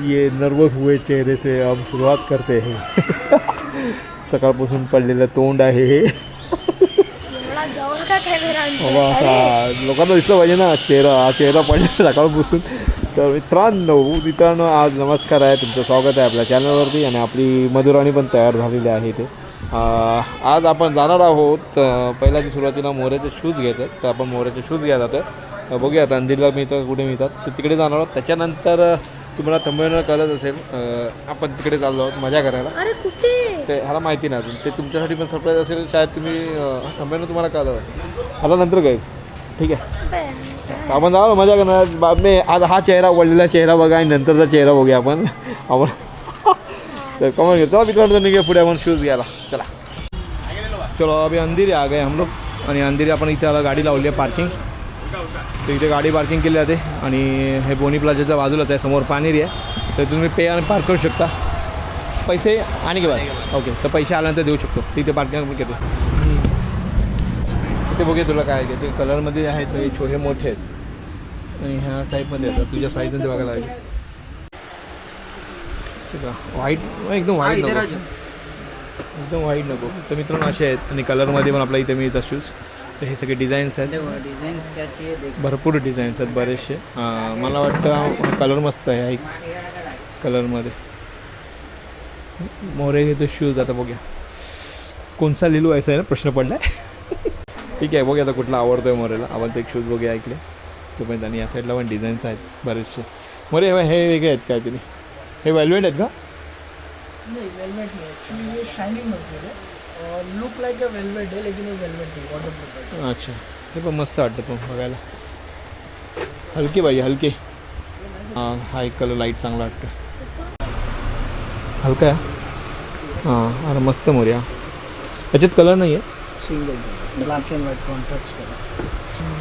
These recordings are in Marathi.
ये नर्वस हुए चेहरे से हम सुरुवात करते हैं. सकाळपासून पडलेलं तोंड आहे हे. बाबा असा लोकांना दिसलं पाहिजे ना चेहरा पडलेला सकाळपासून. तर मित्रांनो आज नमस्कार आहे, तुमचं स्वागत आहे आपल्या चॅनलवरती. आणि आपली मधुराणी पण तयार झालेली आहे इथे. आज आपण जाणार आहोत पहिल्या सुरुवातीला मोऱ्याचे शूज घ्यायचे आहेत. तर आपण मोऱ्याचे शूज घ्यायला जातो आहे. बघूया अंधेरीला मिळतं कुठे मिळतात तर तिकडे जाणार आहोत. त्याच्यानंतर तुम्हाला थंबनेलवर कळत असेल आपण तिकडे चाललो आहोत मजा करायला. ते ह्याला माहिती नाही अजून, ते तुमच्यासाठी पण सरप्राईज असेल. शायद तुम्ही थंबनेलवर तुम्हाला कळलं आता नंतर काय. ठीक आहे, आपण जाऊ मजा करणार. मी आज हा चेहरा वळलेला चेहरा बघा आणि नंतरचा चेहरा बघूया आपण. तर कमल घेतो मित्रांनो निघे पुढे आपण शूज घ्यायला. चलो अभी अंधेरी आ गए हम लोग. आणि अंधेरी आपण इथे आला गाडी लावली आहे पार्किंग. तर इथे गाडी पार्किंग केली जाते आणि हे बोनी प्लाझाच्या बाजूलाच आहे, समोर पानेरी आहे. तर तुम्ही पे आणि पार्क करू शकता. पैसे आणि किंवा ओके, तर पैसे आल्यानंतर देऊ शकतो. तिथे पार्किंग पण घेते. ते बघे तुला काय आहे ते कलरमध्ये आहेत, हे छोटे मोठे आहेत आणि ह्या टाईपमध्ये येतात. तुझ्या साईजमध्ये बघायला लागेल. ठीक आहे, व्हाईट एकदम व्हाईट नको, एकदम व्हाईट नको. तर मित्रांनो असे आहेत आणि कलरमध्ये पण आपल्या इथे मिळतात शूज. तर हे सगळे डिझाईन्स आहेत, भरपूर डिझाईन्स आहेत बरेचसे. मला वाटतं कलर मस्त आहे एक कलरमध्ये. मोरे घेतो शूज. आता बघूया कोणचा लिलू आहे ना प्रश्न पडला आहे. ठीक आहे, बघूया आता कुठला आवडतो आहे मोरेला. आपण ते एक शूज बघूया ऐकले तो पण. आणि या साईडला पण डिझाईन्स आहेत बरेचसे. मोरे हे वेगळे आहेत काय तरी. हे वेल्वेट आहेत का? नहीं वेलवेट नहीं, एक्चुअली ये शाइनिंग मटेरियल है और लुक लाइक अ वेलवेट है लेकिन ये वेलवेट नहीं, वाटरप्रूफ है. अच्छा, हे पण मस्त वाटतं पण बघायला. हलके पाहिजे हलके. हा एक कलर लाईट चांगला वाटतं, हलका आहे. हां अरे मस्त मोर्या. याच्यात कलर नाही आहे, single black end white contrast है.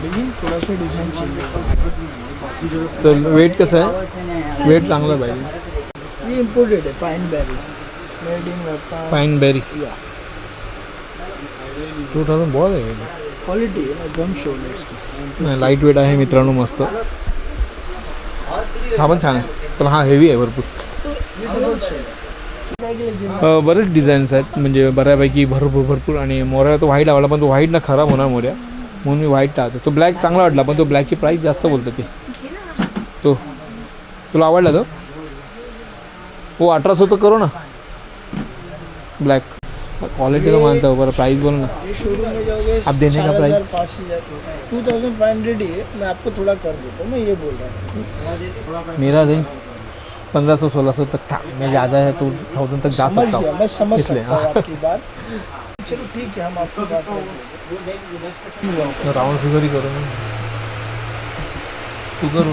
लेकिन थोड़ा सा डिज़ाइन चेंज. तर वेट कसं आहे? वेट चांगलं पाहिजे. ये इम्पोर्टेड है, pine berry made in pine berry 2000 बहुत आहे. क्वालिटी है ना, गम शोल्डर्स नाही लाईट वेट आहे मित्रांनो, मस्त. हा पण छान आहे, पण हा हेवी आहे भरपूर. बरेच डिझाईन्स आहेत म्हणजे बऱ्यापैकी भरपूर. आणि मोऱ्याला तो व्हाईट आवडला पण तो व्हाईट ना खराब होणार मोऱ्या, म्हणून मी व्हाईट टाळतो. तो ब्लॅक चांगला वाटला पण तो ब्लॅकची प्राईस जास्त बोलतो ते. तो तुला आवडला तो? हो 1800 तो करो ना ब्लैक. क्वालिटी तो मानता हूँ पर प्राइस बोलो ना. ये शोरूम में जाओगे आप देने का प्राइस 5000 2500 ही है. मैं आपको थोड़ा कर देता हूँ, मैं ये बोल रहा हूँ. मेरा रेंज 1500-1600 तक था. मैं ज़्यादा है तो 1000 तक जा सकता हूँ. मैं समझ सकता हूँ आपकी बात. चलो ठीक है, हम आपकी बात करेंगे. राउंड फिगर ही करो तू करू.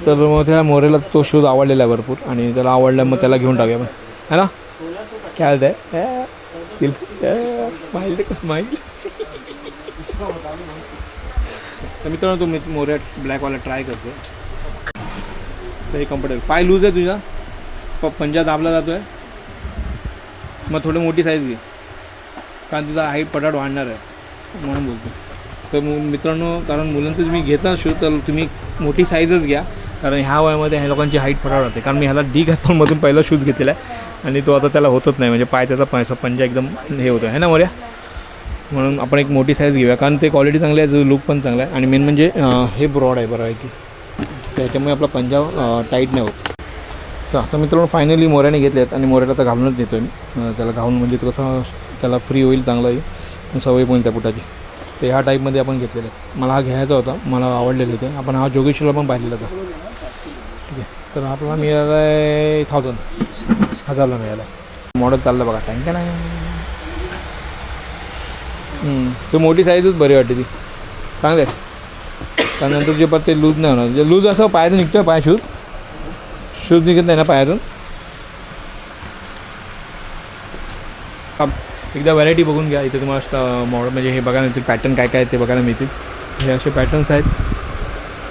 तर मग त्या मोरेला तो शूज आवडलेला आहे भरपूर आणि त्याला आवडला मग त्याला घेऊन टाकूया है ना. काय आहे स्माइल देखो स्माइल. तर मित्रांनो तुम्ही मोरे ब्लॅकवाला ट्राय करतो. तर हे कम्फर्टेबल. पाय लूज आहे तुझा, पंजा दाबला जातो आहे. मग थोडी मोठी साईज घे कारण तुझा हाईट पटाट वाढणार आहे म्हणून बोलतो. तर मित्रांनो कारण मुलांचं तुम्ही घेता शूज तर तुम्ही मोठी साईजच घ्या कारण ह्या वयामध्ये ह्या लोकांची हाईट फटाफट होते. कारण मी ह्याला डिकॅथलॉनमधून पहिला शूज घेतलेला आहे आणि तो आता त्याला होतच नाही म्हणजे पाय त्याचा पंजा एकदम हे होतो आहे ना मोऱ्या. म्हणून आपण एक मोठी साईज घेऊया कारण ते क्वालिटी चांगली आहे, त्याचं लुक पण चांगला आहे आणि मेन म्हणजे हे ब्रॉड आहे बरं आहे की त्याच्यामुळे आपला पंजा टाईट नाही होत. तर आता मित्रांनो फायनली मोऱ्याने घेतले आहेत आणि मोऱ्याला आता घालूनच देतो आहे मी. त्याला घालून म्हणजे तो कसं त्याला फ्री होईल चांगला येईल सवय पण त्या बुटाची. तर ह्या टाईपमध्ये आपण घेतलेलं आहे. मला हा घ्यायचा होता, मला आवडलेलं ते. आपण हा जोगेश्वरला पण पाहिलेला होता. ठीक आहे, तर आपला मिळाला आहे 1000ला मिळाला. मॉडेल चाललं बघा टँक नाही. तो मोठी साईजच बरी वाटते ती, चांगली आहे. त्यानंतर जे परत ते लूज नाही होणार. जे लूज असं पायातून निघतो पाय शूज निघत नाही ना पायातून. एकदा व्हरायटी बघून घ्या इथे तुम्हाला मॉडेल म्हणजे हे बघायला मिळतील. पॅटर्न काय काय ते बघायला मिळतील. हे असे पॅटर्न्स आहेत.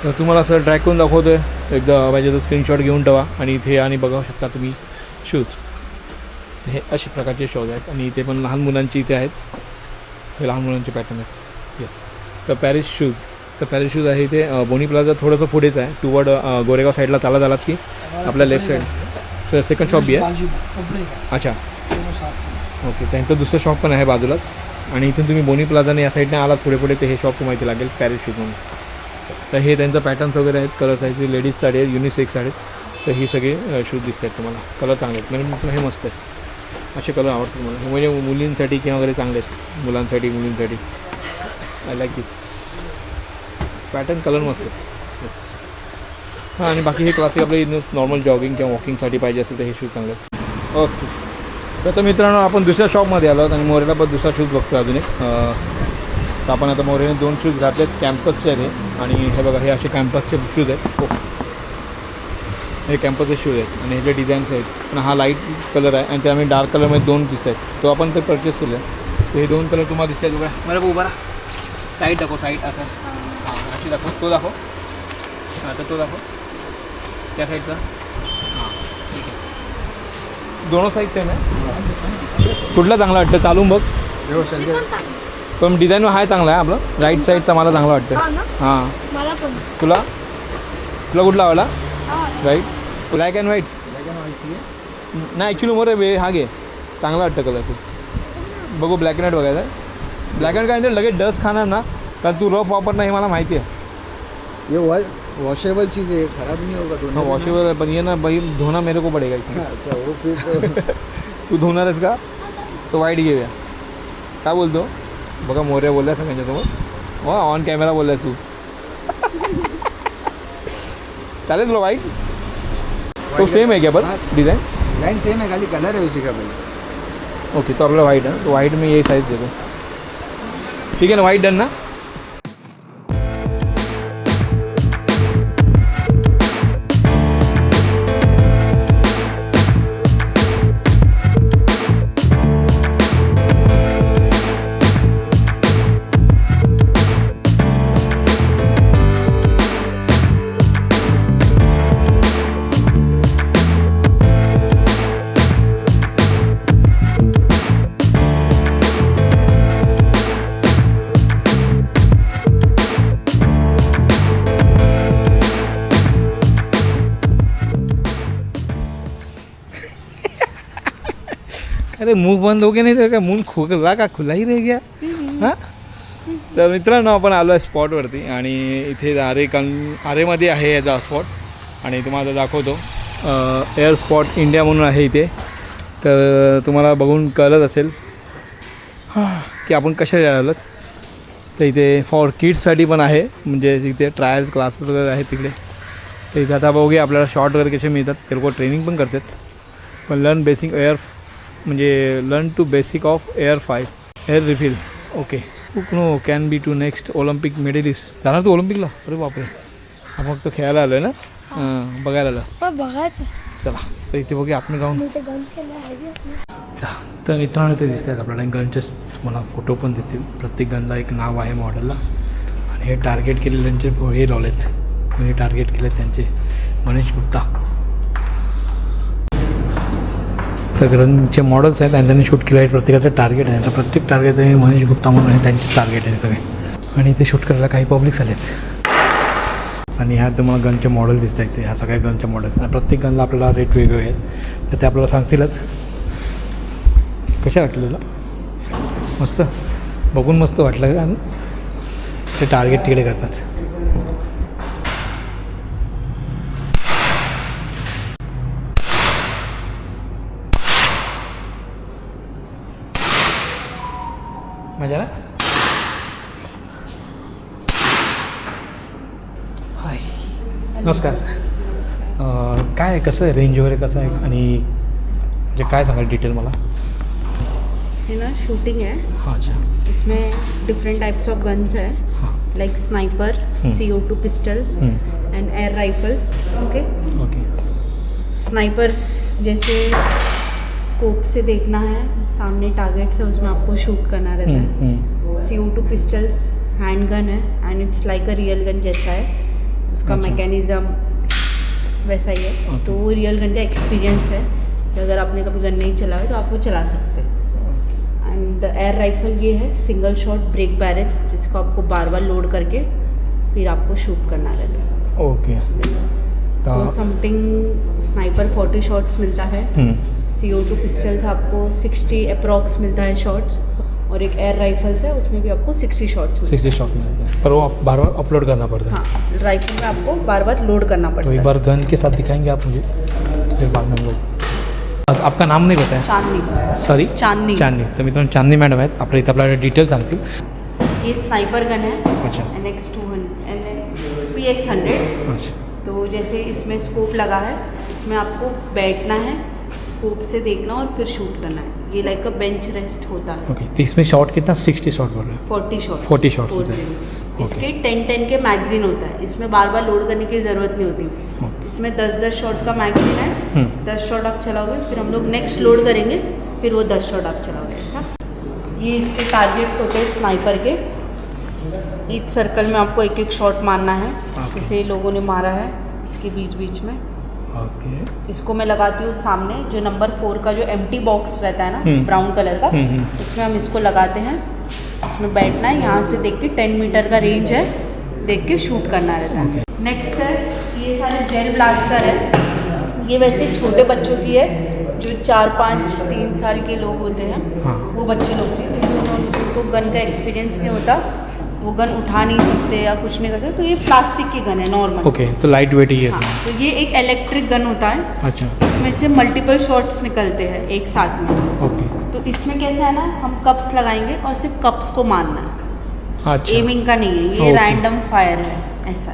तर तुम्हाला असं ट्रॅक करून दाखवतो आहे. एकदा पाहिजे तर स्क्रीनशॉट घेऊन ठेवा आणि इथे आणि बघू शकता तुम्ही शूज. हे अशा प्रकारचे शूज आहेत आणि इथे पण लहान मुलांची इथे आहेत. हे लहान मुलांचे पॅटर्न आहेत. येस, तर पॅरिस शूज तर पॅरेशूज आहे ते बोनी प्लाझा थोडंसं पुढेच आहे टुवर्ड गोरेगाव साईडला चालत आलात की आपल्या लेफ्ट साईड तर सेकंड शॉप बी आहे. बाजू कपडे का अच्छा दोनों साथ में. ओके त्यांचं दुसरं शॉप पण आहे बाजूलाच आणि इथून तुम्ही बोनी प्लाझाने या साईडने आलात पुढे पुढे ते हे शॉप माहिती लागेल पॅरेशूज म्हणून. तर हे त्यांचं पॅटर्न्स वगैरे आहेत कलर्स आहेत जी लेडीज साडी आहेत युनिसेक्स साडी आहेत. तर ही सगळी शूज दिसत आहेत तुम्हाला कलर चांगले आहेत म्हणजे मित्र हे मस्त आहे असे कलर आवडतात मला म्हणजे मुलींसाठी किंवा वगैरे चांगले आहेत मुलांसाठी मुलींसाठी I like it pattern colour मस्त आहे. हां आणि बाकी हे क्लासिक आपले नॉर्मल जॉगिंग किंवा वॉकिंगसाठी पाहिजे असेल तर हे शूज चांगले आहेत. ओके तर मित्रांनो आपण दुसऱ्या शॉपमध्ये आलो आणि मोरेला पण दुसरा शूज बघतो अजून एक. तर आपण आता मोरेने 2 शूज घातलेत कॅम्पसचे आहेत हे आणि हे बघा हे असे कॅम्पसचे शूज आहेत. हे कॅम्पसचे शूज आहेत आणि ह्याचे डिझाईन्स आहेत पण हा लाईट कलर आहे आणि ते आम्ही डार्क कलरमध्ये 2 दिसत आहेत तो आपण ते परचेस केलं आहे. हे 2 कलर तुम्हाला दिसत आहेत बघा बरं उभा राहा साईड दाखव साईड असं हां अशी दाखव तो दाखव हां तर तो दाखव त्या साईडचा हां ठीक आहे दोनों साईज सेम आहे. कुठला चांगला वाटतं चालून बघ पण डिझाईन आहे चांगला आहे आपलं राईट साईडचा मला चांगला वाटतं. हां मला पण तुला तुला कुठला आवडला राईट ब्लॅक अँड व्हाईट नाही ॲक्च्युली मोरे वे हा घे चांगला वाटतं कलर तू बघू ब्लॅक अँड व्हाईट बघायचं ब्लॅक अँड काय म्हणजे लगेच डस्ट खाणार ना कारण तू रफ वापरणार हे मला माहिती आहे. ये वॉशेबल चीज़ है खराब नहीं होगा हाँ धोने वॉशेबल है पर ये ना भाई धोना मेरे को पड़ेगा इसमें. में. अच्छा वो फिर तो तू धोणार आहेस का तो वाईट घेऊया काय बोलतो बघा मोर्या बोलला सगळ्यांच्यासमोर हो ऑन कॅमेरा बोलला तू चालेल तुला वाईट तो सेम आहे क्या बरं डिझाईन डिजाइन सेम है खाली कलर है उसी का भाई. ओके तो आपला वाईट आहे तो वाईट मी ये साईज देतो ठीक आहे ना वाईट डन ना. अरे मुंह बंद हो गया नहीं तो क्या मुंह खुला का खुला ही रह गया हां. तर मित्रांनो आपण आलो आहे स्पॉटवरती आणि इथे आरेमध्ये आहे याचा स्पॉट आणि तुम्हाला दाखवतो एअर स्पॉट इंडिया म्हणून आहे इथे. तर तुम्हाला बघून कळत असेल की आपण कशा आलो. तर इथे फॉर किड्ससाठी पण आहे म्हणजे इथे ट्रायल्स क्लासेस वगैरे आहेत तिकडे. तर इथे आता बघूया आपल्याला शॉर्ट वगैरे कसे मिळतात ते लोक ट्रेनिंग पण करतात पण लर्न बेसिक म्हणजे learn to basic of air refill. Okay no can be to next Olympic medallist जाणार तू ऑलिम्पिकला. अरे बापरे आपण फक्त खेळायला आलो आहे ना हां बघायला आलं बघायचं चला. तर इथे बघूया आपण जाऊन तर मित्रांनो ते दिसत आहेत आपल्याला गनचे तुम्हाला फोटो पण दिसतील प्रत्येक गनला एक नाव आहे मॉडेलला आणि हे टार्गेट केलेल्यांचे हे लावलेत कोणी टार्गेट केलेत त्यांचे मनीष गुप्ता. तर गनचे मॉडेल्स आहेत आणि त्यांनी शूट केलं आहे प्रत्येकाचं टार्गेट आहे तर प्रत्येक टार्गेट हे मनीष गुप्ता म्हणून आहे त्यांचे टार्गेट आहे सगळे आणि इथे शूट करायला काही पब्लिक्स आलेत आणि ह्या तुम्हाला गनचे मॉडेल दिसत आहेत ह्या सगळ्या गनचे मॉडेल आणि प्रत्येक गनला आपल्याला रेट वेगळे आहेत तर ते आपल्याला सांगतीलच. कशा वाटलं तुला मस्त बघून मस्त वाटलं का ते टार्गेट तिकडे करतात. मजा ना हाय नमस्कार काय कसं आहे रेंज वगैरे कसं आहे आणि म्हणजे काय सांगाल डिटेल मला. है ना शूटिंग है हाँ अच्छा इसमें डिफरेंट टाइप्स ऑफ गन्स है हाँ like sniper CO2 pistols end air rifles. Okay okay snipers जैसे स्कोप से देखना है सामने टारगेट से उसमें आपको शूट करना रहता है. CO2 पिस्टल्स हैंड गन है end it's like a real gun जैसा है उसका अच्छा. मैकेनिज़्म वैसा ही है. Okay. तो वो रियल गन का एक्सपीरियंस है कि अगर आपने कभी गन नहीं चलाया तो आप वो चला सकते हैं. एंड द एयर राइफल ये है सिंगल शॉट ब्रेक बैरल जिसको आपको बार बार लोड करके फिर आपको शूट करना रहता है ओके वैसा। तो समथिंग स्नाइपर 40 शॉट्स मिलता है। CO2 पिस्टल्स आपको 60 अप्रॉक्स मिलता है शॉट्स, और एक एयर राइफल्स है उसमें भी आपको 60 शॉट्स 60 शॉट मिलता है, पर वो आप बार बार अपलोड करना पड़ता है। हाँ, राइफल में आपको बार बार लोड करना तो पड़ता एक है। बार गन के साथ दिखाएंगे आप मुझे, फिर बाद में हम लोग। आपका नाम नाही बताया? चांदनी। सॉरी चांदनी। चांदनी. तर मित्रांनो चांदनी मॅडम आहेत, आपल्या इथं आपल्याला डिटेल सांगतील. ये स्नाइपर गन है अच्छा NX200 PX100। अच्छा तो जैसे इसमें स्कोप लगा है, इसमें आपको बैठना है, स्कोप से देखना और फिर शूट करना है। ये लाइक अ बेंच रेस्ट होता है। ओके. तो इसमें शॉट कितना? 60 शॉट बोल रहे हैं. 40 शॉट 40 shots 40। होते हैं। इसके 10 के मैगजीन होता है, इसमें बार बार लोड करने की ज़रूरत नहीं होती। ओके. इसमें 10 शॉट का मैगजीन है। 10 शॉट आप चलाओगे, फिर हम लोग नेक्स्ट लोड करेंगे, फिर वो 10 शॉट आप चलाओगे ऐसा। ये इसके टारगेट्स होते हैं स्नाइपर के। ईच सर्कल में आपको एक एक शॉट मारना है, जैसे लोगों ने मारा है इसके बीच बीच में। ओके. इसको मैं लगाती हूँ सामने, जो नंबर 4 का जो एम्प्टी बॉक्स रहता है ना ब्राउन कलर का, उसमें हम इसको लगाते हैं। इसमें बैठना है, यहाँ से देख के 10 मीटर का रेंज है, देख के शूट करना रहता है। नेक्स्ट है ये सारे जेल ब्लास्टर है। ये वैसे छोटे बच्चों की है, जो 4, 5, 3 साल के लोग होते हैं, हाँ. वो बच्चे लोग की, क्योंकि उनको गन का एक्सपीरियंस नहीं होता, वो गन उठा नहीं सकते या कुछ नहीं कर सकते, तो ये प्लास्टिक की गन है नॉर्मल। ओके. तो लाइट वेट ही है. हाँ, तो ये एक इलेक्ट्रिक गन होता है। अच्छा. इसमें से मल्टीपल शॉट्स निकलते हैं एक साथ में। ओके. तो इसमें कैसा है ना, हम कप्स लगाएंगे और सिर्फ कप्स को मारना है, अच्छा. एमिंग का नहीं है, ये ओके. रैंडम फायर है ऐसा।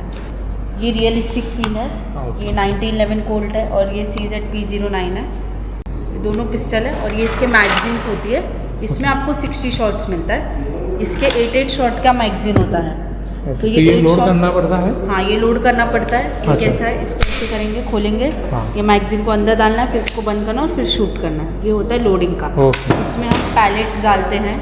ये रियलिस्टिक फील है। ओके. ये 1911 कोल्ट है और ये CZ P09 है। ये दोनों पिस्टल है और ये इसके मैगजीन्स होती है। इसमें आपको 60 शॉट्स मिलता है, इसके 8 शॉट का मैगजीन होता है। तो ये 8 लोड शॉट करना पड़ता है. हाँ, ये लोड करना पड़ता है। ये अच्छा. कैसा है, इसको ऐसे करेंगे, खोलेंगे, हाँ. ये मैगजीन को अंदर डालना है, फिर इसको बंद करना और फिर शूट करना है। ये होता है लोडिंग का। ओके. इसमें हम पैलेट्स डालते हैं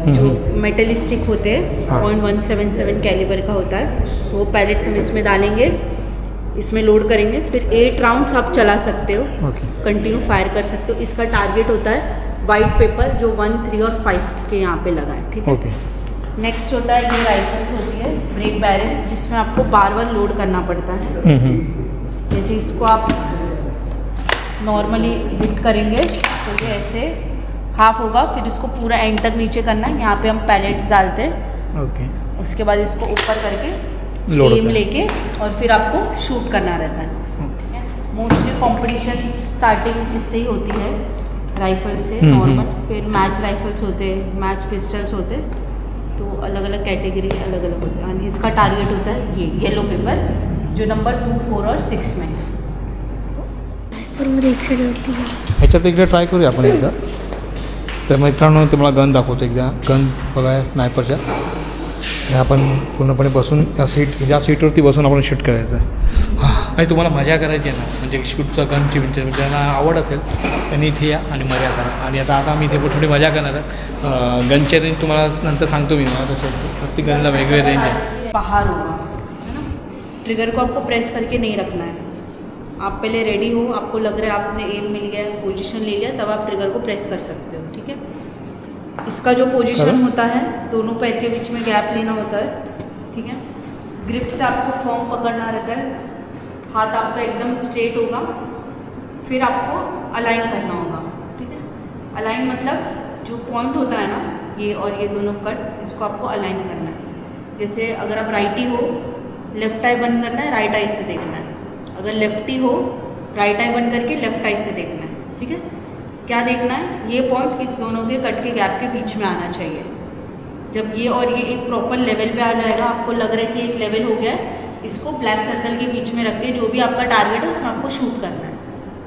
जो मेटलिस्टिक होते हैं, हाँ. 0.177 कैलिबर का होता है, तो वो पैलेट्स हम इसमें डालेंगे, इसमें लोड करेंगे, फिर 8 राउंड्स आप चला सकते हो, ओके. कंटिन्यू फायर कर सकते हो। इसका टारगेट होता है वाइट पेपर, जो 1, 3 और 5 के यहाँ पे लगा है, ठीक है। ओके. नेक्स्ट होता है, ये राइफल्स होती है ब्रेक बैरल, जिसमें आपको बार बार लोड करना पड़ता है। जैसे इसको आप नॉर्मली हिट करेंगे तो ये ऐसे हाफ होगा, फिर इसको पूरा एंड तक नीचे करना है। यहाँ पे हम पैलेट्स डालते हैं, ओके. उसके बाद इसको ऊपर करके लोड एम होता है. लेके और फिर आपको शूट करना रहता है। मोस्टली कंपटीशन स्टार्टिंग इससे ही होती है, राइफल से नॉर्मल, फिर मैच राइफल्स होते हैं, मैच पिस्टल्स होते हैं, तो अलग अलग कैटेगरी अलग अलग होते हैं। इसका टारगेट होता है ये येलो पेपर, जो नंबर 2, 4 और 6 में है। पर मध्ये एक साईड वाटते का ह्याच्यात एकदा ट्राय करूया आपण एकदा. तर मित्रांनो तुम्हाला गन दाखवतो एकदा. गन बघा स्नायपरच्या, हे आपण पूर्णपणे बसून त्या ज्या सीटवरती बसून आपण शूट करायचं आहे. आणि तुम्हाला मजा करायची आहे ना, म्हणजे शूटचं गनची ज्यांना आवड असेल त्यांनी इथे या आणि मजा करा. आणि आता आम्ही इथे थोडी मजा करणार आहे. गनचे रेंज तुम्हाला नंतर सांगतो मी, मला तसं प्रत्येक गनला वेगवेगळे रेंज आहे. बाहर होगा, है ना। ट्रिगर को आपको प्रेस करके नहीं रखना है। आप पहले रेडी हो, आपको लग रहा है आपने एम मिल गया, पोजीशन ले लिया, तब आप ट्रिगर को प्रेस कर सकते हो, ठीक है। इसका जो पोजीशन होता है, दोनों पैर के बीच में गैप लेना होता है, ठीक है। ग्रिप से आपको फॉर्म पकड़ना रहता है, हाथ आपका एकदम स्ट्रेट होगा, फिर आपको अलाइन करना होगा, ठीक है। अलाइन मतलब जो पॉइंट होता है ना, ये और ये दोनों कट, इसको आपको अलाइन करना है। जैसे अगर आप राइटी हो, लेफ्ट आई बंद करना है, राइट आई से देखना है। अगर लेफ्टी हो, राइट आई बंद करके लेफ्ट आई से देखना है, ठीक है। क्या देखना है, ये पॉइंट इस दोनों के कट के गैप के बीच में आना चाहिए। जब ये और ये एक प्रॉपर लेवल पे आ जाएगा, आपको लग रहा है कि एक लेवल हो गया है, इसको ब्लैक सर्कल के बीच में रख के जो भी आपका टारगेट है उसमें आपको शूट करना है,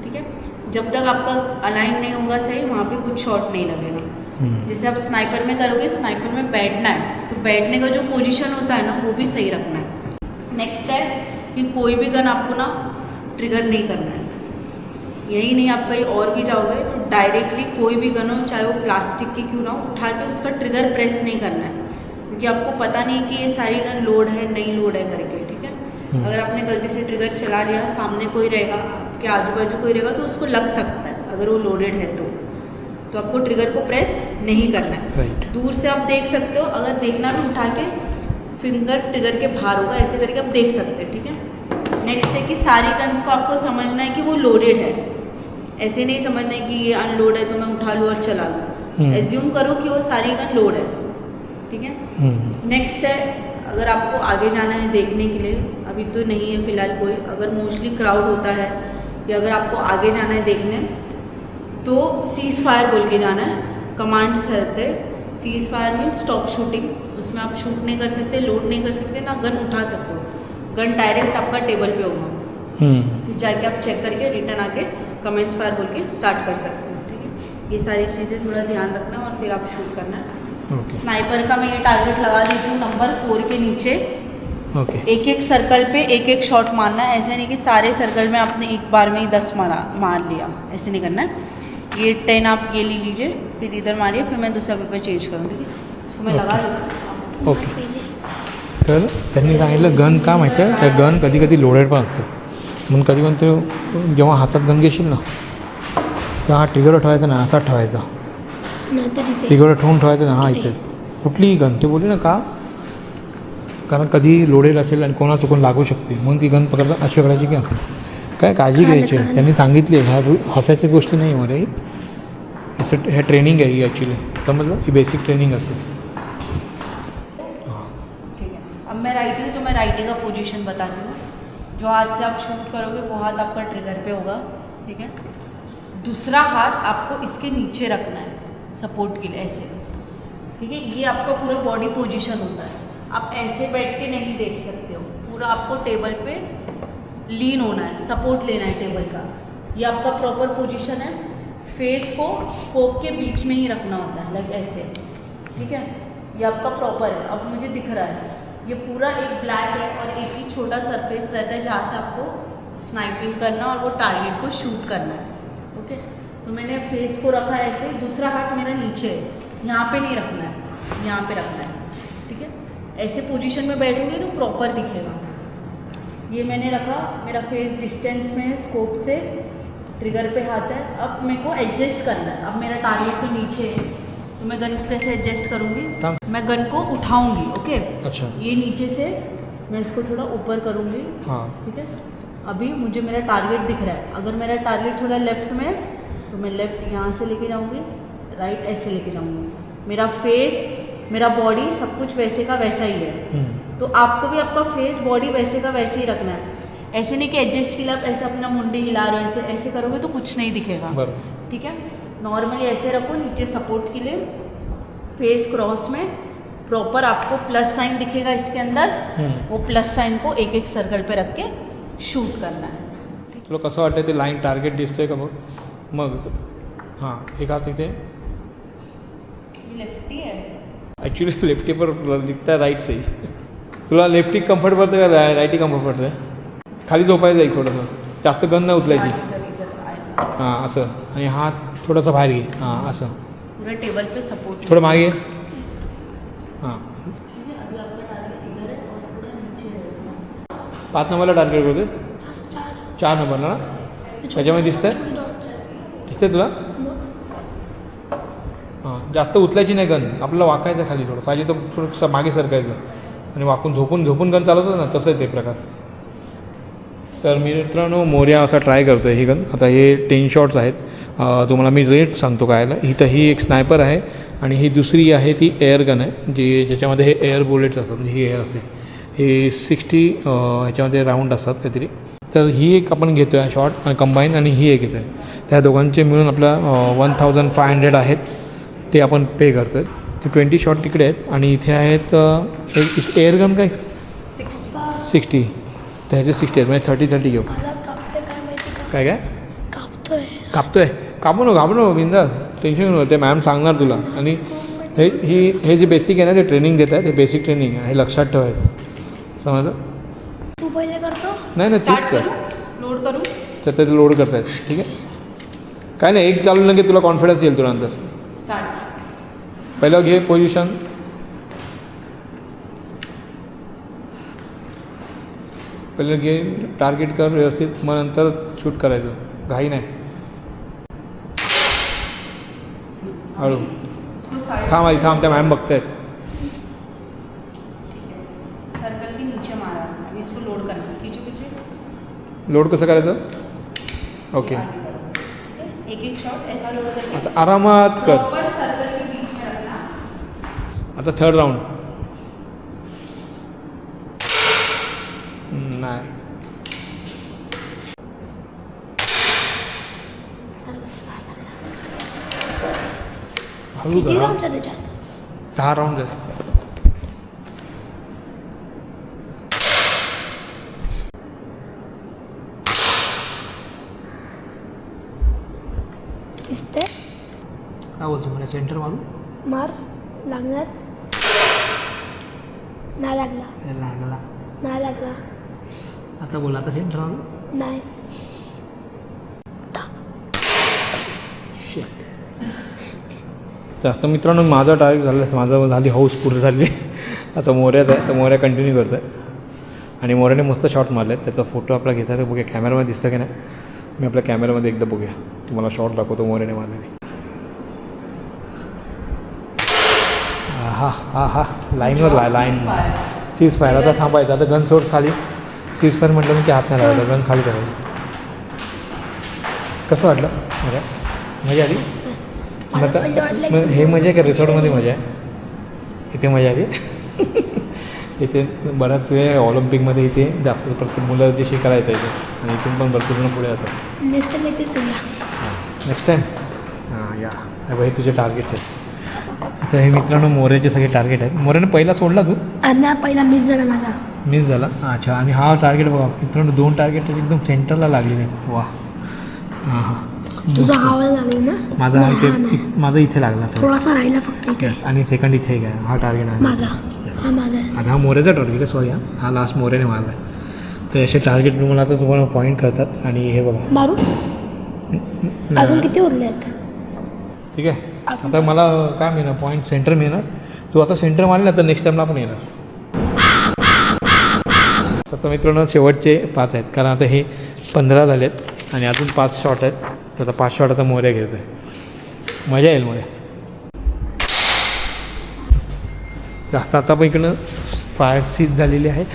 ठीक है। जब तक आपका अलाइन नहीं होगा सही, वहाँ पे कुछ शॉट नहीं लगेगा। जैसे आप स्नाइपर में करोगे, स्नाइपर में बैठना है, तो बैठने का जो पोजीशन होता है ना, वो भी सही रखना है। नेक्स्ट है कि कोई भी गन आपको ना ट्रिगर नहीं करना है। यही नहीं, आप कहीं और भी जाओगे तो डायरेक्टली कोई भी गन हो, चाहे वो प्लास्टिक की क्यों ना हो, उठा के उसका ट्रिगर प्रेस नहीं करना है, क्योंकि आपको पता नहीं कि ये सारी गन लोड है नहीं लोड है करके, ठीक है। अगर आपने गलती से ट्रिगर चला लिया, सामने कोई रहेगा, आपके आजू बाजू कोई रहेगा, तो उसको लग सकता है अगर वो लोडेड है तो आपको ट्रिगर को प्रेस नहीं करना है। राइट. दूर से आप देख सकते हो, अगर देखना भी उठा के फिंगर ट्रिगर के बाहर होगा, ऐसे करके आप देख सकते हैं, ठीक है। नेक्स्ट है कि सारी गन्स को आपको समझना है कि वो लोडेड है, ऐसे नहीं समझना है कि ये अनलोड है तो मैं उठा लूँ और चला लूँ। एज्यूम करो कि वो सारी गन लोड है, ठीक है। नेक्स्ट है, अगर आपको आगे जाना है देखने के लिए, अभी तो नहीं है फिलहाल कोई, अगर मोस्टली क्राउड होता है या अगर आपको आगे जाना है देखने, तो सीज फायर बोल के जाना है। कमांड्स रहते हैं, सीज फायर मीन स्टॉप शूटिंग, उसमें आप शूट नहीं कर सकते, लोड नहीं कर सकते, ना गन उठा सकते हो, गन डायरेक्ट आपका टेबल पे होगा। फिर जाके आप चेक करके रिटर्न आके कमेंट्स फायर बोल के स्टार्ट कर सकते हो, ठीक है। ये सारी चीज़ें थोड़ा ध्यान रखना और फिर आप शूट करना है। स्नाइपर का मैं ये टारगेट लगा देती हूँ नंबर 4 के नीचे। एक एक सर्कल पे एक एक शॉट मारना है, ऐसे नहीं कि सारे सर्कल में आपने एक बार में ही 10 मार लिया, ऐसे नहीं करना है। ये 10 आप ये ले लीजिए, फिर इधर मारिए, फिर मैं दूसरा पेपर चेंज करूँ, ठीक है। इसको मैं लगा देती हूँ। ओके, तर त्यांनी सांगितलं गन का माहिती आहे, त्या गन कधी कधी लोडेड पण असते, म्हणून कधी पण ते जेव्हा हातात गन घेशील ना तेव्हा हा ट्रिगर ठेवायचा ना, असा ठेवायचा, ट्रिगर ठेवून ठेवायचं ना, हा इथे कुठलीही गन, ते बोलली ना का, कारण कधी लोडेड असेल आणि कोणा चुकून लागू शकते, म्हणून ती गन पकडता अशी करायची की असं काय काळजी घ्यायची. त्यांनी सांगितली ह्या हसायच्या गोष्टी नाही मला, ही हे ट्रेनिंग आहे ही ॲक्च्युली, समजलं, ही बेसिक ट्रेनिंग असते. ठीक है, अब मैं राइटी हूँ तो मैं राइटी का पोजीशन बताती हूँ। जो हाथ से आप शूट करोगे वो हाथ आपका ट्रिगर पे होगा, ठीक है। दूसरा हाथ आपको इसके नीचे रखना है सपोर्ट के लिए, ऐसे, ठीक है। ये आपका पूरा बॉडी पोजीशन होता है, आप ऐसे बैठ के नहीं देख सकते हो, पूरा आपको टेबल पे लीन होना है, सपोर्ट लेना है टेबल का। ये आपका प्रॉपर पोजीशन है, फेस को स्कोप के बीच में ही रखना होता है, लाइक ऐसे, ठीक है। ये आपका प्रॉपर है, अब मुझे दिख रहा है ये पूरा एक ब्लैक है और एक ही छोटा सरफेस रहता है जहाँ से आपको स्नाइपिंग करना और वो टारगेट को शूट करना है, ओके। तो मैंने फेस को रखा ऐसे, दूसरा हाथ मेरा नीचे है, यहाँ पे नहीं रखना है, यहाँ पे रखना है, ठीक है। ऐसे पोजीशन में बैठोगे तो प्रॉपर दिखेगा। ये मैंने रखा, मेरा फेस डिस्टेंस में है स्कोप से, ट्रिगर पे हाथ है। अब मेरे को एडजस्ट करना है, अब मेरा टारगेट तो नीचे है, तो मैं गन को कैसे एडजस्ट करूँगी, मैं गन को उठाऊँगी, ओके। अच्छा, ये नीचे से मैं इसको थोड़ा ऊपर करूँगी, हाँ, ठीक है। अभी मुझे मेरा टारगेट दिख रहा है, अगर मेरा टारगेट थोड़ा लेफ्ट में है तो मैं लेफ्ट यहाँ से लेके जाऊँगी, राइट ऐसे लेके जाऊँगी। मेरा फेस, मेरा बॉडी सब कुछ वैसे का वैसा ही है, तो आपको भी आपका फेस बॉडी वैसे का वैसे ही रखना है। ऐसे नहीं कि एडजस्ट के लिए आप ऐसे अपना मुंडी हिला रहे हो, ऐसे ऐसे करोगे तो कुछ नहीं दिखेगा, ठीक है। नॉर्मली ऐसे रखो, नीचे सपोर्ट के लिए, फेस क्रॉस में प्रॉपर आपको प्लस साइन दिखेगा इसके अंदर, वो प्लस साइन को एक एक सर्कल पे रख के शूट करना है। तुला कसं वाटतं ते लाईन टार्गेट दिसतंय का बघ, मग हां एक हात इथे, लेफ्टी है ॲक्च्युली लेफ्टी पर दिखता है राईट से ही. तुला लेफ्टी कम्फर्ट पडतं का राईटी कम्फर्ट पडतं? खाली झोपायचं एक थोडंसं, जास्त गन नाही उचलायची. हां असं, आणि हात थोडासा बाहेर घे, हां असं पूरा टेबल पे सपोर्ट, थोडं मागे, हां. 5 नंबरला टार्गेट करते, 4 नंबरला ना, त्याच्यामध्ये दिसतंय तुला? हां, जास्त उचलायची नाही गन, आपल्याला वाकायचं खाली थोडं, पाहिजे तर थोडंसं मागे सरकायचं आणि वाकून झोपून गन चालवतो ना, तसं आहे ते प्रकार. तर मित्रांनो, मोर्या असा ट्राय करतो आहे ही गन. आता हे 10 शॉट्स आहेत. तुम्हाला मी रेट सांगतो कायला. इथं ही एक स्नायपर आहे आणि ही दुसरी आहे ती एअर गन आहे, ज्याच्यामध्ये हे एअर बुलेट्स असतात, म्हणजे ही एअर असते, हे 60 ह्याच्यामध्ये राऊंड असतात काहीतरी. तर ही एक आपण घेतो आहे शॉट कंबाईन, आणि ही एक घेतो आहे. त्या दोघांचे मिळून आपला 1500 आहेत, ते आपण पे करतो आहे. ते 20 शॉट तिकडे आहेत आणि इथे आहेत एक एअर गन काय 60, तर ह्याचे 60 आहेत, म्हणजे 30 घेऊ. काय काय कापतोय? घाबरू नको बिंदास, टेन्शन नको, ते मॅम सांगणार तुला. आणि हे जे बेसिक आहे ना, ते ट्रेनिंग देत आहे, ते बेसिक ट्रेनिंग आहे, हे लक्षात ठेवायचं, समजलं? तू पहिले करतो? नाही तूच कर, लोड करू, तर ते लोड करतायत, ठीक आहे. काय नाही, एक चालू की तुला कॉन्फिडन्स येईल तुला नंतर. स्टार्ट. पहिलं घे पोझिशन, पहिलं घे, टार्गेट कर व्यवस्थित, मग नंतर शूट करायचं, घाई नाही. हळू थांब, त्या मॅम बघतायत. लोड कसं करायचं? ओके, एक एक शॉट ऐसा लोड करके आता आरामात कर. प्रॉपर सर्कल के बीच में रखना. आता थर्ड राऊंड. नाही हळू किती करा. राऊंडचा त्याच्यात? 10 राऊंड आहे. दिसते काय बोलतो मला सेंटर मारू? मार लागणार नाही लागला लागला. नाही लागला आता बोला, आता सेंटर मारू. नाही तर आता मित्रांनो माझा टार्गेट झालं, माझं झाली हाऊस पूर्ण झाली. आता मोऱ्यात आहे, तर मोऱ्या कंटिन्यू करतो आहे. आणि मोऱ्याने मस्त शॉट मारले आहेत. त्याचा फोटो आपला घेता तर बघूया कॅमेरामध्ये दिसतं की नाही. मी आपल्या कॅमेरामध्ये एकदा बघूया, तुम्हाला शॉट दाखवतो मोऱ्याने मारलेले. हा हा हा लाईनवर लाईन सीज फायर. आता थांबायचं, आता गन सोड खाली. सीज फायर म्हटलं मी की हात नाही लावायचा, गन खाली करायचं. कसं वाटलं? मजा आली? आता हे मजा आहे का रिसॉर्टमध्ये मजा आहे? इथे मजा आली. इथे बराच वेळ ऑलिम्पिकमध्ये इथे जास्त प्रत्येक मुलं जे शिकायला येतं इथे, आणि इथून पण भरपूर जण पुढे जातात. नेक्स्ट टाइम येतेच नेक्स्ट टाईम हां या. हे तुझे टार्गेट्स आहेत. आता हे मित्रांनो मोऱ्याचे सगळे टार्गेट आहेत. मोऱ्याने पहिला सोडला तू? ना पहिला मिस झाला माझा. मिस झाला. अच्छा, आणि हा टार्गेट बघा मित्रांनो, 2 टार्गेट एकदम सेंटरला लागलेले आहेत. वा हां हां. तुझा हवा लागला ना? माझा माझा इथे लागला थोडासा राहिला फक्त इथे. यस. आणि सेकंड इथे आहे. हा टार्गेट आहे माझा. हा माझा आहे. आता हा मोऱ्याचा टार्गेट आहे. सॉरी, हा लास्ट मोऱ्याने मारला आहे. तर असे टार्गेट तुम्हाला आता तुम्हाला पॉईंट करतात. आणि हे बघा मारू अजून किती उरले आहेत? ठीक आहे. आता मला काय मिळणार? पॉईंट सेंटर मिळणार. तू आता सेंटर मारला तर नेक्स्ट टाईमला आपण येणार. आता मित्रांनो शेवटचे 5 आहेत, कारण आता हे 15 झाले आहेत आणि अजून 5 शॉट आहेत. तर आता 5 शॉट आता मोऱ्या घेतो आहे. मजा येईल मोऱ्या. जास्त आता पण इकडनं फायर सीज झालेली आहे.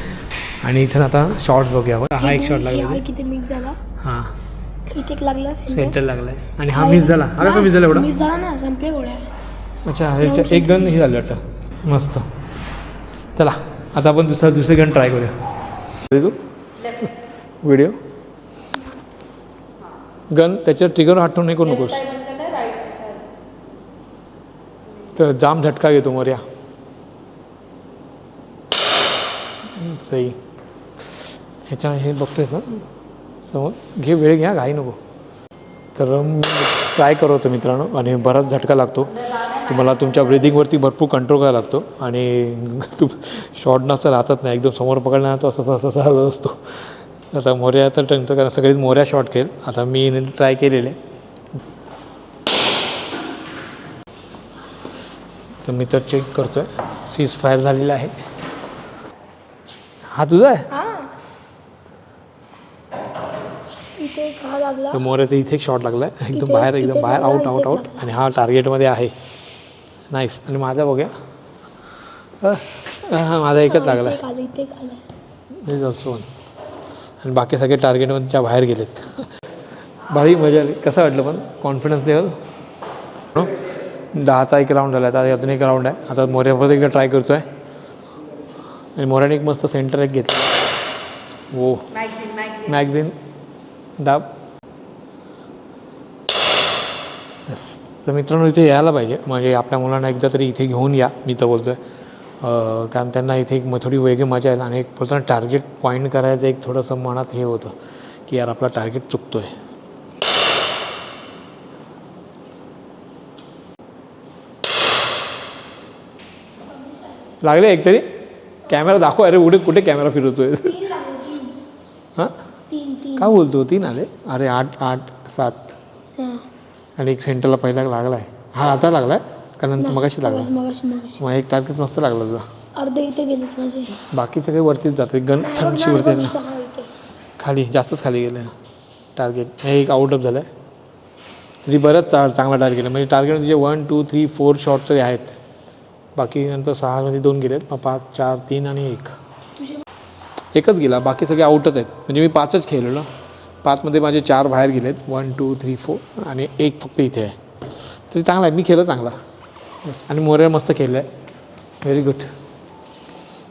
आणि इथं आता शॉट्स बघूया. हा एक शॉट लागला. किती मिस झाला? हां इथे एक लागला सेंटर लागला आहे. आणि हा मिस झाला. हा का मिस झाला एवढा? मिस झाला ना, संपले गोळ्या. अच्छा, ह्याच्या एक गन हे झालं वाटतं. मस्त. चला आता आपण दुसरी गन ट्राय करूया. तू व्हिडिओ गन त्याच्या ट्रिगर हटवून नाही करू नकोस, तर जाम झटका घेतो मोर्या. सही. ह्याच्या हे बघतोय ना समोर, घे वेळ घ्या, घाई नको. तर मी ट्राय करत होतो मित्रांनो, आणि बराच झटका लागतो. तुम्हाला तुमच्या ब्रिदिंगवरती भरपूर कंट्रोल करायला लागतो. आणि तू शॉर्ट नसता राहतात नाही, एकदम समोर पकडला तो असं असं हलत असतो. आता मोऱ्या तर टंगतो, कारण सगळीच मोऱ्या शॉट खेळ. आता मी ट्राय केलेले. तर मी तर चेक करतो आहे. सीज फायर झालेला आहे. हा तुझा आहे? इथे एक हा लागला. तर मोऱ्याचा इथे एक शॉट लागला आहे, एकदम बाहेर आउट आउट आउट. आणि हा टार्गेटमध्ये आहे. नाईस. आणि माझा बघूया, हां माझा एकच लागला आहे. इथे आला. Is also one. आणि बाकी सगळे टार्गेटमधच्या बाहेर गेलेत. भारी मजा आली. कसं वाटलं पण? Confidence level? 10चा एक राऊंड झाला. आता अजून एक राऊंड आहे. आता मोऱ्या परत एकदा ट्राय करतो आहे. आणि मोऱ्याने एक मस्त सेंटर एक घेतलं. हो मॅगझिन दाब. यस. तर मित्रांनो इथे यायला पाहिजे, म्हणजे आपल्या मुलांना एकदा तरी इथे घेऊन या, मी तर बोलतो आहे. कारण त्यांना इथे एक थोडी वेगळी मजा येईल. आणि एक बोलताना टार्गेट पॉईंट करायचं एक थोडंसं मनात हे होतं की यार आपला टार्गेट चुकतो आहे. लागले एक तरी? कॅमेरा दाखव. अरे उडे कुठे कॅमेरा फिरवतोय? हां काय बोलतो? 3 आले? अरे 8 7. आणि एक सेंटरला पहिला लागला आहे. हा आता लागला आहे का नंतर? मगाशी लागला. मग एक टार्गेट मस्त लागला तुझा. अर्धे इथे गेले माझे. बाकी सगळे वरतीच जाते. गन छमशी वरती आहे ना, खाली जास्तच खाली गेलं टार्गेट. हे एक आउट ऑफ झालं आहे. तरी बरंच चांगला टार्गेट आहे. म्हणजे टार्गेट म्हणजे 1 2 3 4 शॉट तरी आहेत. बाकी नंतर 6मध्ये 2 गेलेत. मग 5 4 3 आणि 1 एकच गेला. बाकी सगळे आउटच आहेत. म्हणजे मी 5च खेळलो ना. 5मध्ये माझे 4 बाहेर गेलेत, 1 2 3 4 आणि 1 फक्त इथे आहे. तरी चांगला आहे, मी खेळलो चांगला बस. आणि मोऱ्या मस्त खेळलं आहे, व्हेरी गुड.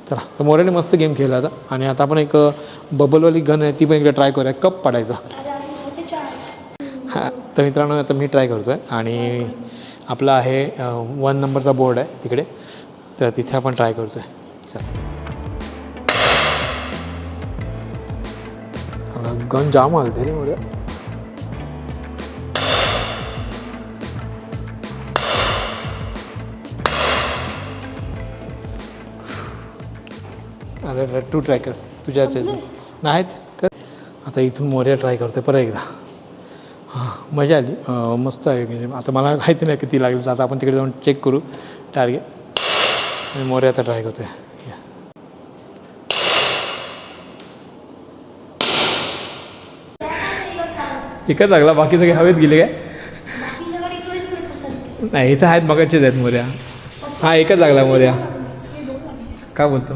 चला तर मोऱ्याने मस्त गेम खेळला आता. आणि आता आपण एक बबलवाली गन आहे ती पण एकदा ट्राय करूया, कप पडायचा. हां तर मित्रांनो आता मी ट्राय करतो आहे. आणि आपला आहे 1 नंबरचा बोर्ड आहे तिकडे, तर तिथे आपण ट्राय करतो आहे. चला गन जाम आलते रे मोऱ्या. आता तू ट्राय कर तुझ्या नाहीत कर. आता इथून मोऱ्या ट्राय करतो परत एकदा. हां मजा आली, मस्त आहे. म्हणजे आता मला माहिती नाही किती लागेल, आता आपण तिकडे जाऊन चेक करू टार्गेट. आणि मोऱ्या आता ट्राय करतो आहे. एकच लागला, बाकी सगळे हवेत गेले काय? नाही इथं आहेत मगाचेच आहेत मोऱ्या. हा एकच लागला मोऱ्या. काय बोलतो?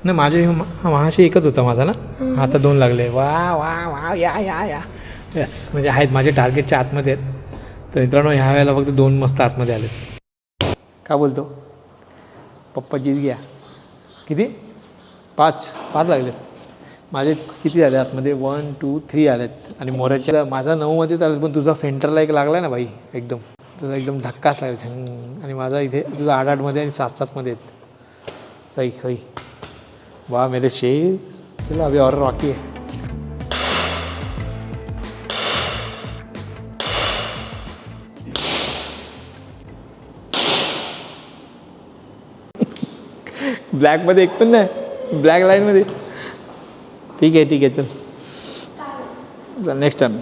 नाही माझे महाशी एकच होता माझा ना, आता 2 लागले. वा वा वा या या या यस. म्हणजे आहेत माझे टार्गेटच्या आतमध्ये आहेत. तर मित्रांनो ह्या वेळेला फक्त 2 मस्त आतमध्ये आले. काय बोलतो? पप्पा जीत गया. किती? 5 लागलेत माझे. किती झाले आतमध्ये? 1 2 3 आलेत. आणि मोऱ्याच्या माझा 9मध्ये आलं, पण तुझा सेंटरला एक लागला ना भाई, एकदम तुझा एकदम धक्काच लागला. आणि माझा इथे तुझा 8-8मध्ये आणि 7-7मध्ये आहेत. सही सही. वाह मेरे शेर. चलो अभी और बाकी है. ब्लॅकमध्ये एक पण नाही, ब्लॅक लाईनमध्ये. ठीक आहे चल नेक्स्ट टाईम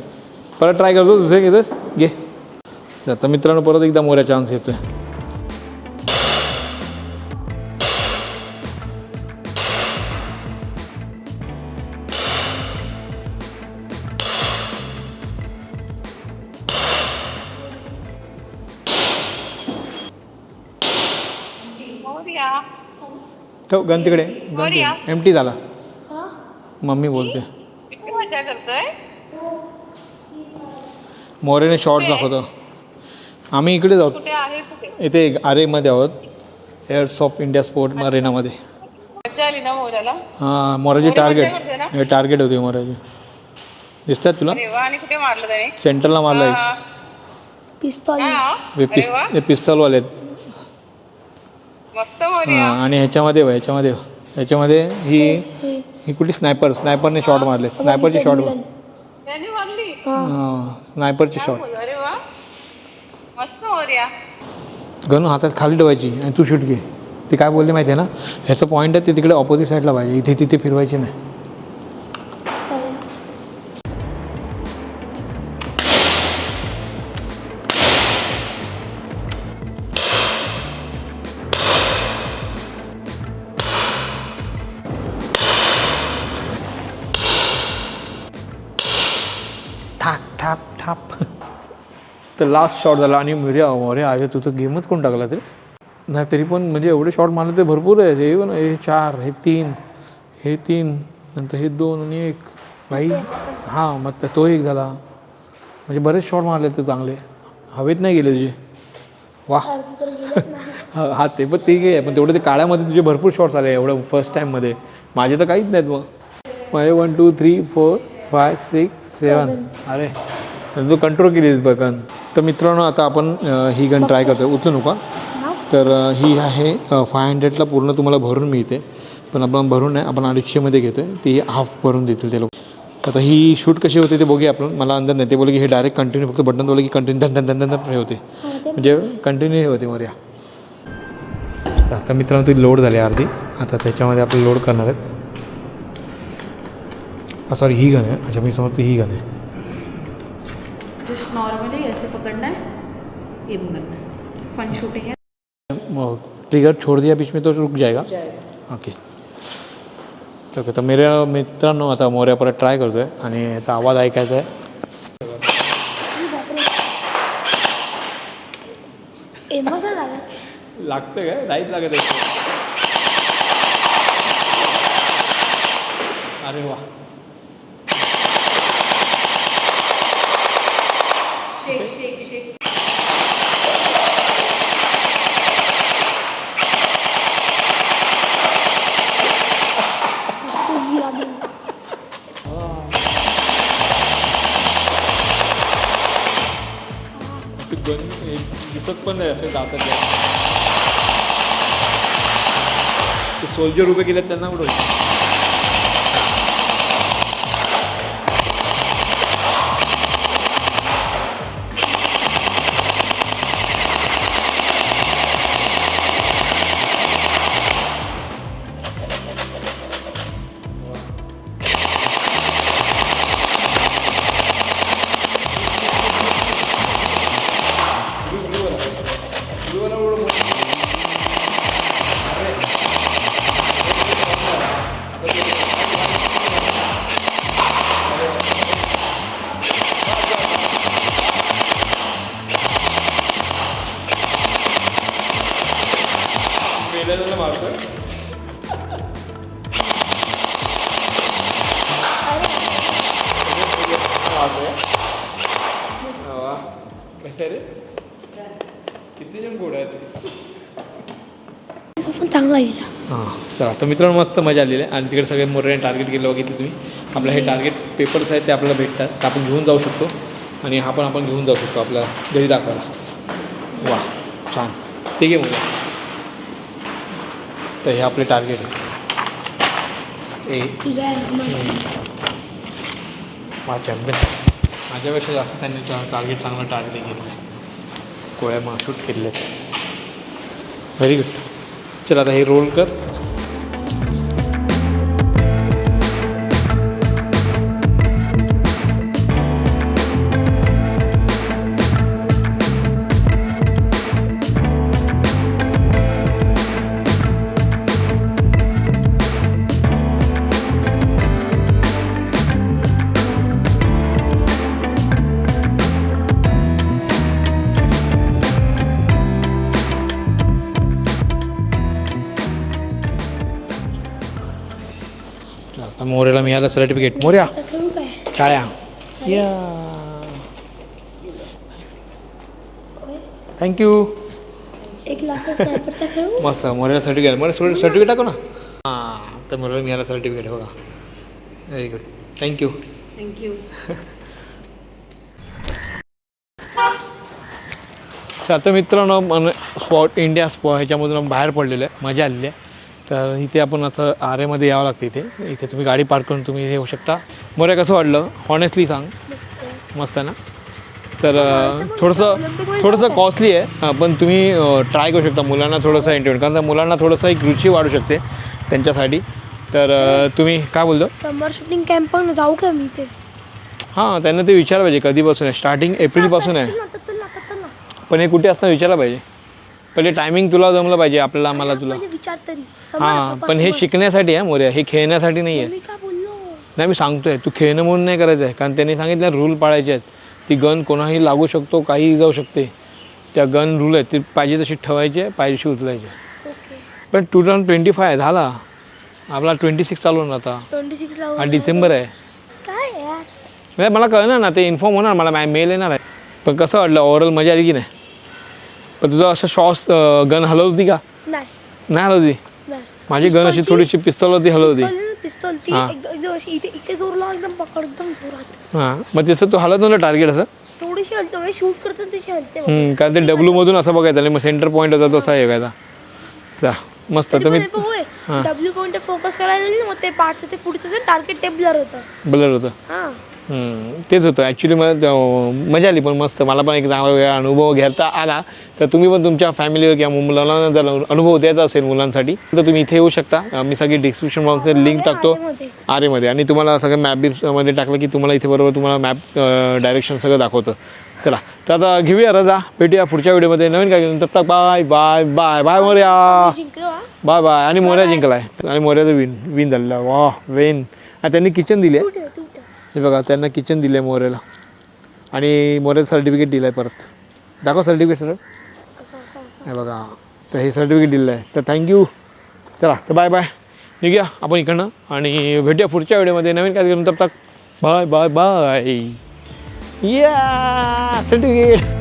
परत ट्राय करतो. दुसरे घेतोस घे. तर मित्रांनो परत एकदा मोऱ्या चान्स येतो आहे. तो गन तिकडे गन एमटी झाला. मम्मी बोलते मोरेने शॉर्ट दाखवतो. आम्ही इकडे जाऊ, इथे आरेमध्ये आहोत, एअर्स ऑफ इंडिया स्पोर्ट अरेनामध्ये. हां मोराची टार्गेट होती मोराची. दिसतात तुला? सेंटरला मारला एक. पिस्तॉलवाले आहेत. हां आणि ह्याच्यामध्ये ही कुठली स्नायपरने शॉट मारले. स्नायपरची शॉट. हां स्नायपरची शॉट. गन हातात खाली ठेवायची आणि तू शूट घे. ते काय बोलले माहिती आहे ना, ह्याचं पॉईंट आहे ते तिकडे ऑपोजिट साईडला पाहिजे, इथे तिथे फिरवायची नाही. ठाप ठाप. तर लास्ट शॉट झाला. आणि मोरे आहे तू तर गेमच कोण टाकला तरी नाही, तरी पण म्हणजे एवढे शॉट मारले ते भरपूर आहे. हे पण हे 4 हे 3 नंतर हे 2 आणि 1 भाई. हां मग तो एक झाला. म्हणजे बरेच शॉट मारले ते चांगले, हवेत नाही गेले तुझे. वा हा ते पण ठीक आहे, पण तेवढे ते काळ्यामध्ये तुझे भरपूर शॉट्स आले एवढं फर्स्ट टाईममध्ये. माझे तर काहीच नाहीत. मग माझे 1 2 3 4 5 6 7. अरे तू कंट्रोल केलीस बघन. तर मित्रांनो आता आपण ही गन ट्राय करतो. उचलू नका. तर ही आहे 500ला पूर्ण तुम्हाला भरून मिळते, पण आपण भरून नाही, आपण 250मध्ये घेतो आहे. ती हाफ भरून देतील ते लोक. आता ही शूट कशी होते ते बघूया आपण. मला अंदाज नाही. ते बोलले की हे डायरेक्ट कंटिन्यू फक्त बटन बोलले की कंटिन्यू धन हे होते, म्हणजे कंटिन्यू हे होते मोऱ्या. आता मित्रांनो ती लोड झाली अर्धी. आता त्याच्यामध्ये आपण लोड करणार आहेत. सॉरी ही गन है. अच्छा मैं समझती ही गन है. जस्ट नॉर्मली ऐसे पकड़ना है, एम करना है. फन शूटिंग है. ट्रिगर छोड़ दिया बीच में तो रुक जाएगा. Okay okay. तर मेरे मित्रांनो आता मोऱ्या परत ट्राय करतो आहे आणि याचा आवाज ऐकायचा आहे. लागतं काय? राईट लागत आहे. अरे वा शेक शेक शेक. ते गन दिसत पण नाही असे दातात. ते सोल्जर उभे केलेत त्यांना कुठं मारतोय. कसे रे किती जण गोड आहेत. चांगला गेला. हां चला तर मित्रांनो मस्त मजा आलेली आहे. आणि तिकडे सगळे मोऱ्याने टार्गेट केलं बघितलं तुम्ही. आपलं हे टार्गेट पेपर्स आहेत ते आपल्याला भेटतात, तर आपण घेऊन जाऊ शकतो. आणि हा पण आपण घेऊन जाऊ शकतो आपल्या घरी दाखवायला. वा छान. ठीक आहे मुलं. तर हे आपले टार्गेट आहे. माझ्यापेक्षा जास्त त्यांनी टार्गेट चांगलं टार्गेट केलं. गोळ्या मग शूट केलेले आहेत. Very good. चल आता हे रोल कर. मोऱ्याला मिळालं सर्टिफिकेट. मोऱ्या टाळ्या. या थँक्यू. 1 लाख स्नायपरचा खेळू. मस्त. मोऱ्याला सर्टिफिकेट. मोऱ्या सर्टिफिकेट टाकू ना. हां तर मोऱ्याला मिळालं सर्टिफिकेट बघा. Very good. थँक्यू. थँक्यू. आता मित्रांनो स्पॉट इंडिया ह्याच्यामधून बाहेर पडलेलं आहे. मजा आलेली आहे. तर इथे आपण असं आरेमध्ये यावं लागतं. इथे तुम्ही गाडी पार्क करून तुम्ही हे येऊ शकता. मोऱ्या कसं वाटलं हॉनेस्टली सांग. मस्त आहे ना. तर थोडंसं कॉस्टली आहे पण तुम्ही ट्राय करू शकता. मुलांना थोडंसं एंटरटेन कारण मुलांना थोडंसं एक रुची वाढू शकते त्यांच्यासाठी. तर तुम्ही काय बोलतो समर शूटिंग कॅम्प पण जाऊ का मी ते. हां त्यांना ते विचारलं पाहिजे कधीपासून आहे. स्टार्टिंग एप्रिलपासून आहे. पण हे कुठे असतं विचारलं पाहिजे. पहिले टायमिंग तुला जमलं पाहिजे आपल्याला आम्हाला तुला. हां पण हे शिकण्यासाठी आहे मोऱ्या. हे खेळण्यासाठी नाही आहे. नाही मी सांगतोय तू खेळणं म्हणून नाही करायचं आहे. कारण त्यांनी सांगितलं रूल पाळायचे आहेत. ती गन कोणाही लागू शकतो काहीही जाऊ शकते. त्या गन रूल आहेत ती पाहिजे तशी ठेवायची पाहिजे उचलायचे. पण 2025 आहे झाला. आपला 26 चालू होणार आता. 26 हा डिसेंबर आहे. काय मला कळणार ना ते इन्फॉर्म होणार मला मेल येणार आहे. पण कसं वाटलं ओव्हरऑल मजा आली की नाही. पण तुझं असं शॉर्ट्स गन हलवत होती का. नाही हलवत होती. माझी गन अशी थोडीशी पिस्तॉल होती हलवत होती. पिस्तॉल ती एकदम अशी इथे जोर लावून एकदम पकड एकदम जोरात. हां मग त्याचं तू हलत नव्हतं टार्गेट असं थोडीशी हलते शूट करतात तशी हलते. कारण ते डब्ल्यू मधून असं बघायचं आणि मग सेंटर पॉईंट होता तसा हे बघायचा. चा मस्त. तर मी डब्ल्यू पॉईंट फोकस करायला मग ते पार्टचं ते पुढचं टार्गेट ते ब्लर होतं. हां तेच होतं ॲक्च्युली मला मजा आली. पण मस्त मला पण एक चांगला वेगळा अनुभव घ्यायचा आला. तर तुम्ही पण तुमच्या फॅमिलीवर किंवा मुलांना जर अनुभव द्यायचा असेल मुलांसाठी तर तुम्ही इथे येऊ शकता. मी सगळी डिस्क्रिप्शन बॉक्समध्ये लिंक टाकतो आरेमध्ये. आणि तुम्हाला सगळं मॅप बिपमध्ये टाकलं की तुम्हाला इथे बरोबर तुम्हाला मॅप डायरेक्शन सगळं दाखवतं. चला तर आता घेऊया रजा. भेटूया पुढच्या व्हिडिओमध्ये नवीन काय घेऊन. तब तक bye bye bye bye Morya. Bye bye. आणि मोऱ्या जिंकला आहे आणि मोऱ्याचं विन झालेलं आहे. वा वेन. आणि त्यांनी किचन दिले हे बघा. त्यांना किचन दिलं आहे मोऱ्याला. आणि मोऱ्याचं सर्टिफिकेट दिलं आहे परत. दाखव सर्टिफिकेट सर. हे बघा. तर हे सर्टिफिकेट दिलं आहे. तर थँक्यू. चला तर बाय बाय. निघूया आपण इकडनं आणि भेटूया पुढच्या व्हिडिओमध्ये नवीन काय घेऊन. तब तक बाय बाय बाय. या सर्टिफिकेट